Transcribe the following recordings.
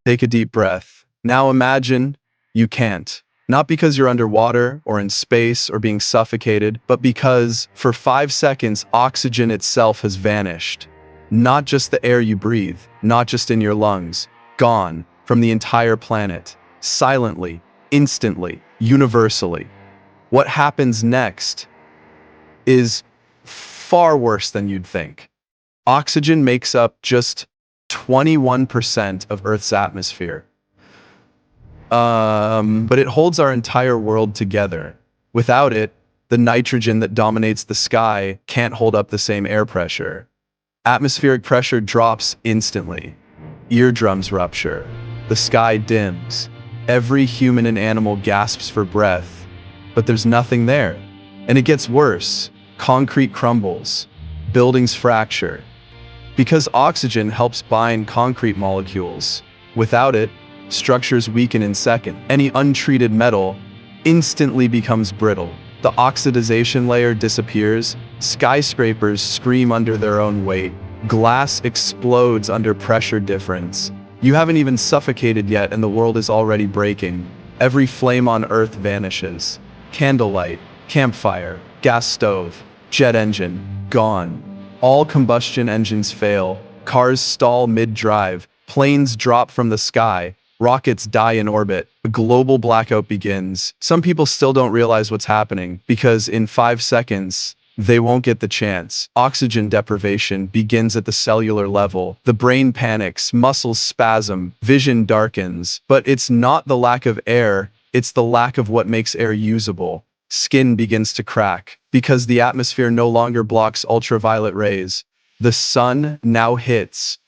Take a deep breath. Now imagine you can't. Not because you're underwater or in space or being suffocated, but because for 5 seconds, oxygen itself has vanished. Not just the air you breathe, not just in your lungs, gone from the entire planet, silently, instantly, universally. What happens next is far worse than you'd think. Oxygen makes up just 21% of Earth's atmosphere. But it holds our entire world together. Without it, the nitrogen that dominates the sky can't hold up the same air pressure. Atmospheric pressure drops instantly. Eardrums rupture. The sky dims. Every human and animal gasps for breath. But there's nothing there. And it gets worse. Concrete crumbles. Buildings fracture. Because oxygen helps bind concrete molecules. Without it, structures weaken in seconds. Any untreated metal instantly becomes brittle. The oxidization layer disappears, skyscrapers scream under their own weight, glass explodes under pressure difference. You haven't even suffocated yet and the world is already breaking. Every flame on Earth vanishes. Candlelight, campfire, gas stove, jet engine, gone. All combustion engines fail, cars stall mid-drive, planes drop from the sky, rockets die in orbit, a global blackout begins. Some people still don't realize what's happening because in 5 seconds, they won't get the chance. Oxygen deprivation begins at the cellular level. The brain panics, muscles spasm, vision darkens. But it's not the lack of air, it's the lack of what makes air usable. Skin begins to crack because the atmosphere no longer blocks ultraviolet rays. The sun now hits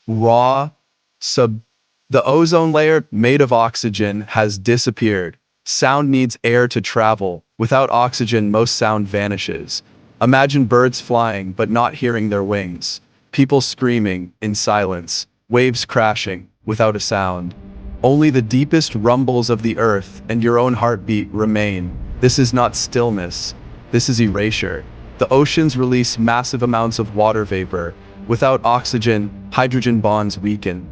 raw sub. The ozone layer, made of oxygen, has disappeared. Sound needs air to travel. Without oxygen, most sound vanishes. Imagine birds flying but not hearing their wings. People screaming in silence. Waves crashing without a sound. Only the deepest rumbles of the earth and your own heartbeat remain. This is not stillness. This is erasure. The oceans release massive amounts of water vapor. Without oxygen, hydrogen bonds weaken.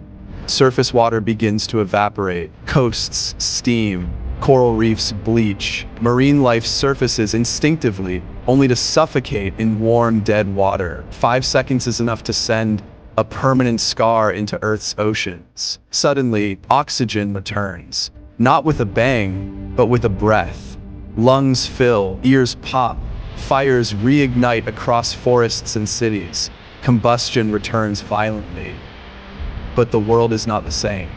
Surface water begins to evaporate. Coasts steam. Coral reefs bleach. Marine life surfaces instinctively, only to suffocate in warm, dead water. 5 seconds is enough to send a permanent scar into Earth's oceans. Suddenly, oxygen returns. Not with a bang, but with a breath. Lungs fill, ears pop, fires reignite across forests and cities. Combustion returns violently. But the world is not the same.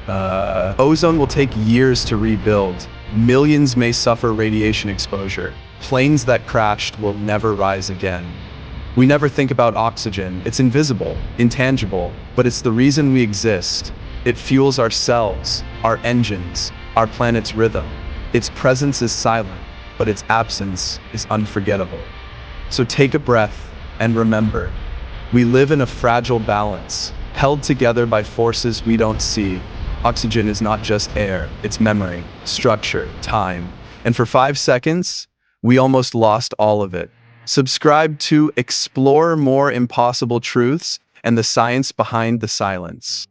Ozone will take years to rebuild. Millions may suffer radiation exposure. Planes that crashed will never rise again. We never think about oxygen. It's invisible, intangible, but it's the reason we exist. It fuels our cells, our engines, our planet's rhythm. Its presence is silent, but its absence is unforgettable. So take a breath and remember, we live in a fragile balance, held together by forces we don't see. Oxygen is not just air, it's memory, structure, time. And for 5 seconds, we almost lost all of it. Subscribe to explore more impossible truths and the science behind the silence.